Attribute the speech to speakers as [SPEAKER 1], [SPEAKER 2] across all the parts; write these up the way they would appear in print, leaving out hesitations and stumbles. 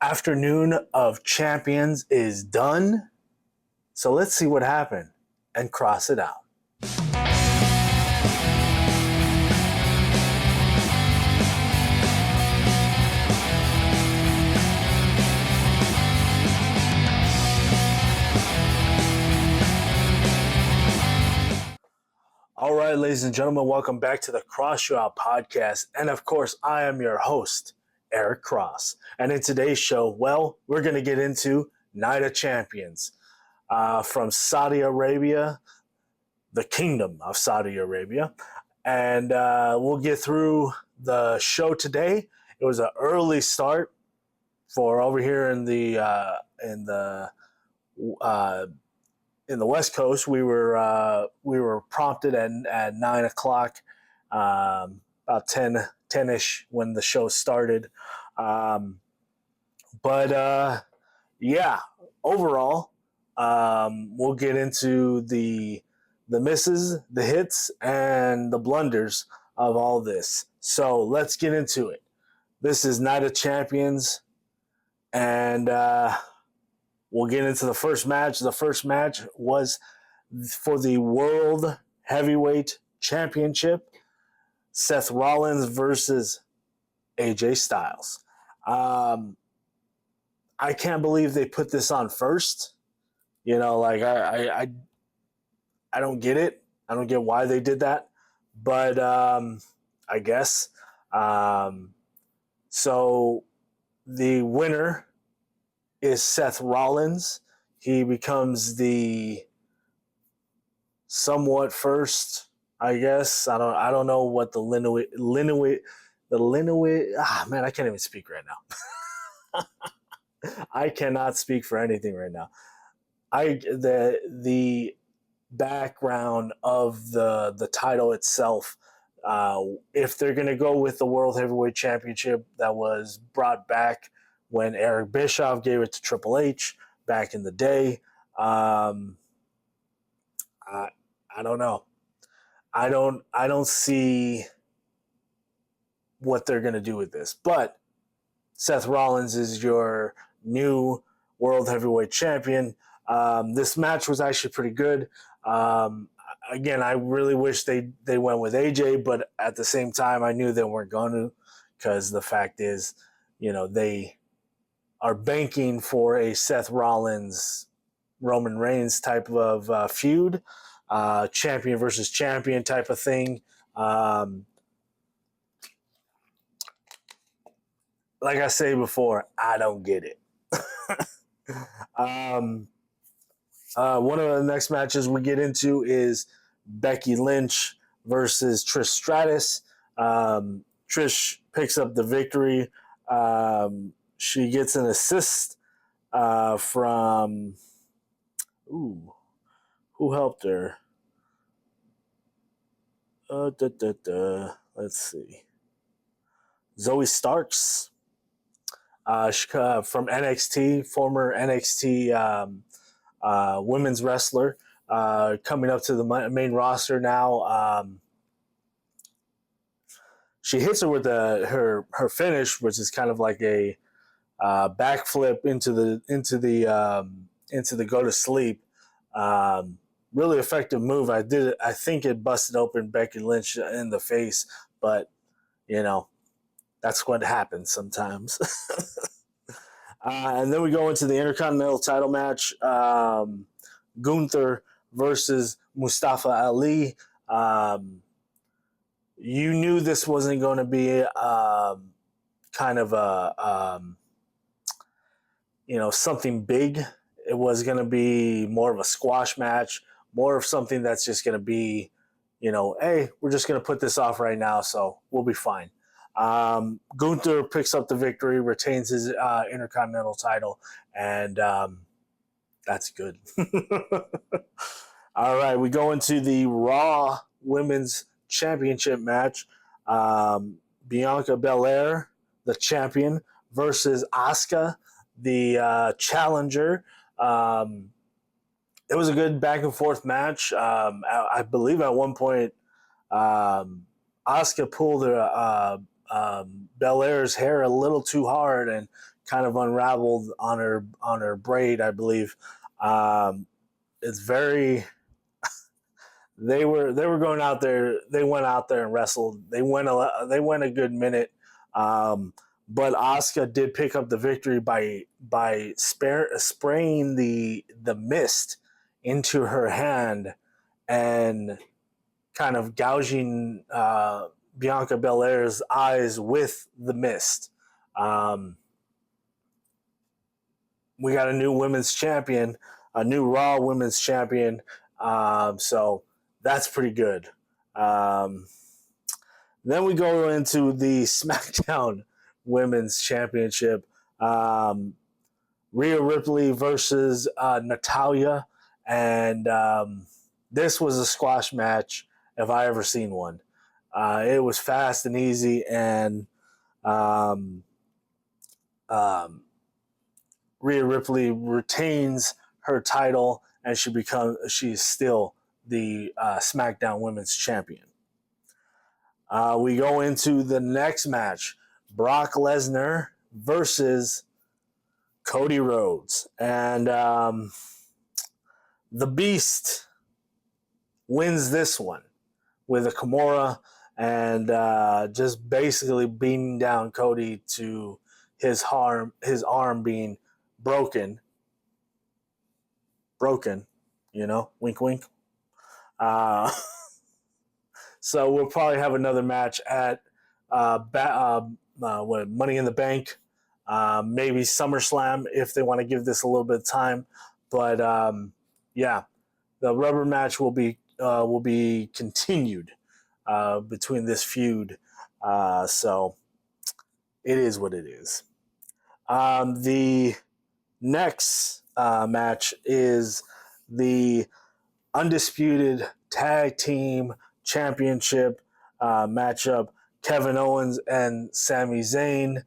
[SPEAKER 1] Afternoon of Champions is done. So let's see what happened and cross it out. All right, ladies and gentlemen, welcome back to the Cross You Out podcast. And of course, I am your host, Eric Cross. And in today's show, we're going to get into Night of Champions from Saudi Arabia, the Kingdom of Saudi Arabia. And we'll get through the show today. It was an early start for over here in the West Coast. We were prompted at 9 o'clock, about 10-ish when the show started. Overall, we'll get into the misses, the hits, and the blunders of all this. So let's get into it. This is Night of Champions, and we'll get into the first match. The first match was for the World Heavyweight Championship. Seth Rollins versus AJ Styles. I can't believe they put this on first. You know, like I don't get it. I don't get why they did that. But I guess. So the winner is Seth Rollins. He becomes the somewhat first, I guess. I don't know what the man, I can't even speak right now. I cannot speak for anything right now. The background of the title itself, if they're gonna go with the World Heavyweight Championship that was brought back when Eric Bischoff gave it to Triple H back in the day, I don't know. I don't see what they're gonna do with this. But Seth Rollins is your new World Heavyweight Champion. This match was actually pretty good. Again, I really wish they went with AJ, but at the same time, I knew they weren't going to, because the fact is, you know, they are banking for a Seth Rollins, Roman Reigns type of feud, champion versus champion type of thing. Like I say before, I don't get it. One of the next matches we get into is Becky Lynch versus Trish Stratus. Trish picks up the victory. She gets an assist from who helped her? Let's see. Zoe Starks. From NXT, former NXT women's wrestler, coming up to the main roster now. She hits her with her finish, which is kind of like a backflip into the go to sleep. Really effective move. I think it busted open Becky Lynch in the face, but you know, that's what happens sometimes. And then we go into the Intercontinental title match. Gunther versus Mustafa Ali. You knew this wasn't going to be kind of a, something big. It was going to be more of a squash match, more of something that's just going to be, hey, we're just going to put this off right now, so we'll be fine. Gunther picks up the victory, retains his Intercontinental title, and that's good. All right, we go into the Raw Women's Championship match. Bianca Belair, the champion, versus Asuka, the challenger. It was a good back and forth match. I believe at one point Asuka pulled Belair's hair a little too hard and kind of unraveled on her braid, I believe. It's very. They were going out there. They went out there and wrestled. They went a good minute. But Asuka did pick up the victory by spraying the mist into her hand and kind of gouging Bianca Belair's eyes with the mist. We got a new women's champion, a new Raw women's champion. So that's pretty good. Then we go into the SmackDown Women's Championship. Rhea Ripley versus Natalya. And this was a squash match if I ever seen one. It was fast and easy, and Rhea Ripley retains her title, and she's still the SmackDown Women's Champion. We go into the next match, Brock Lesnar versus Cody Rhodes. And the Beast wins this one with a Kimura and just basically beating down Cody to his arm being broken, wink, wink. So we'll probably have another match at Money in the Bank, maybe SummerSlam if they want to give this a little bit of time. But yeah, the rubber match will be continued between this feud. So it is what it is. The next match is the Undisputed Tag Team Championship matchup. Kevin Owens and Sami Zayn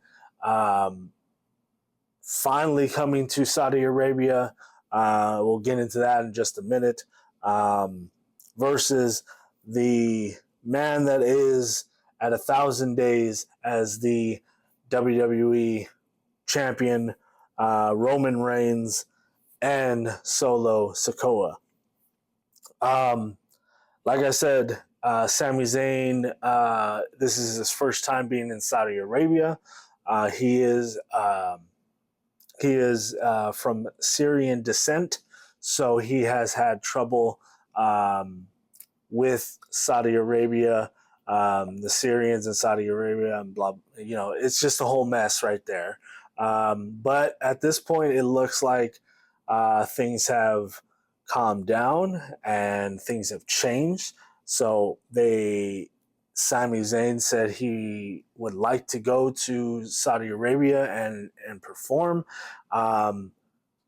[SPEAKER 1] finally coming to Saudi Arabia. We'll get into that in just a minute. Versus the man that is at 1,000 days as the WWE champion, Roman Reigns and Solo Sikoa. Like I said, Sami Zayn, this is his first time being in Saudi Arabia. He is from Syrian descent, so he has had trouble with Saudi Arabia, the Syrians in Saudi Arabia, and blah. It's just a whole mess right there. But at this point, it looks like things have calmed down and things have changed. So Sami Zayn said he would like to go to Saudi Arabia and perform.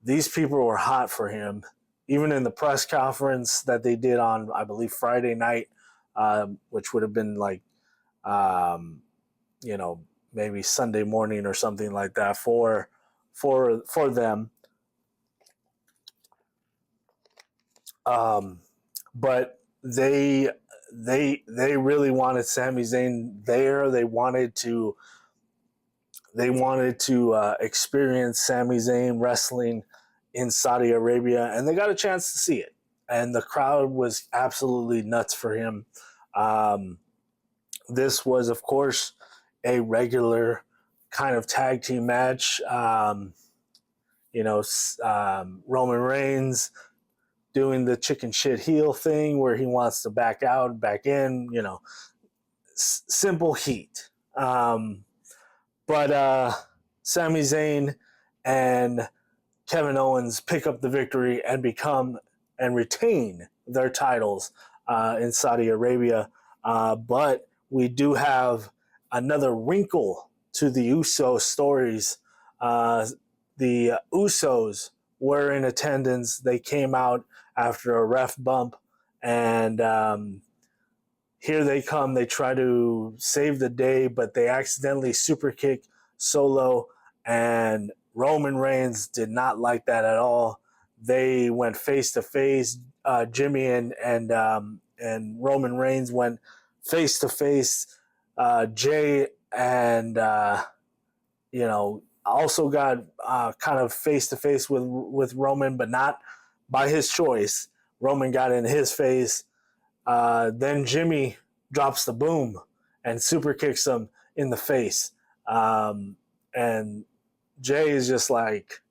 [SPEAKER 1] These people were hot for him. Even in the press conference that they did on, I believe, Friday night, which would have been like, maybe Sunday morning or something like that for them. But they really wanted Sami Zayn there. They wanted to experience Sami Zayn wrestling in Saudi Arabia, and they got a chance to see it. And the crowd was absolutely nuts for him. This was, of course, a regular kind of tag team match. Roman Reigns doing the chicken shit heel thing where he wants to back out, back in, simple heat. But Sami Zayn and Kevin Owens pick up the victory and retain their titles in Saudi Arabia. But we do have another wrinkle to the Usos stories. The Usos were in attendance. They came out after a ref bump, and here they come. They try to save the day, but they accidentally super kick Solo, and Roman Reigns did not like that at all. They went face to face. Jimmy and Roman Reigns went face to face. Jay and also got kind of face to face with Roman, but not by his choice. Roman got in his face. Then Jimmy drops the boom and super kicks him in the face. And Jay is just like,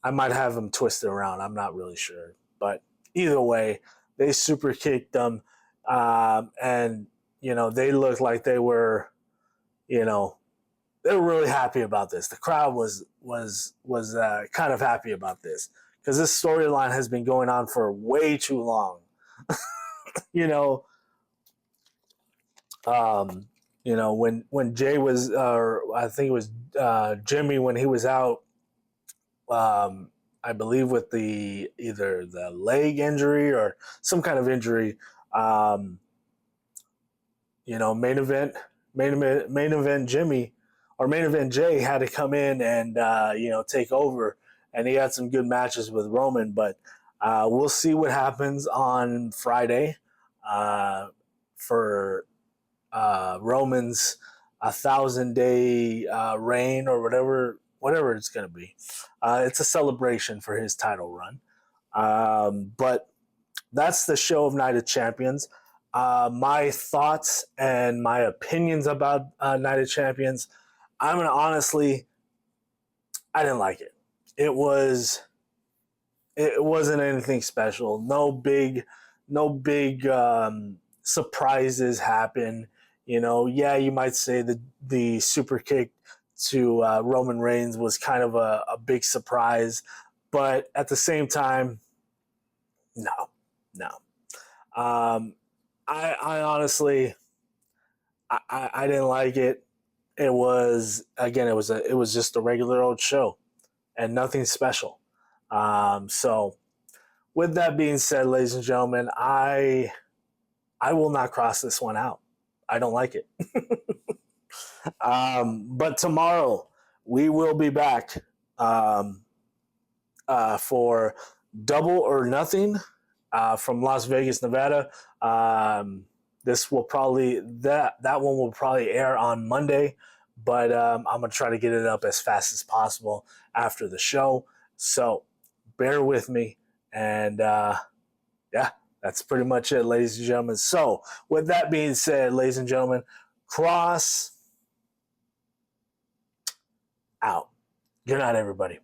[SPEAKER 1] I might have him twisted around. I'm not really sure. But either way, they super kicked them. And, they looked like they were, they were really happy about this. The crowd was kind of happy about this because this storyline has been going on for way too long. When Jay was, I think it was Jimmy when he was out, I believe with either the leg injury or some kind of injury. Main event Jimmy or main event Jay had to come in and take over, and he had some good matches with Roman. But we'll see what happens on Friday for Roman's 1,000-day reign or whatever it's going to be. It's a celebration for his title run. But that's the show of Night of Champions. My thoughts and my opinions about Night of Champions, I'm going to honestly, I didn't like it. It wasn't anything special. No big surprises happen. You might say the super kick to Roman Reigns was kind of a big surprise, but at the same time, no. I honestly, I didn't like it. It was just a regular old show, and nothing special. So, with that being said, ladies and gentlemen, I will not cross this one out. I don't like it. But tomorrow we will be back for Double or Nothing from Las Vegas, Nevada. This will probably that one will probably air on Monday, but I'm gonna try to get it up as fast as possible after the show. So bear with me, and that's pretty much it, ladies and gentlemen. So with that being said, ladies and gentlemen, cross out. Good night, everybody.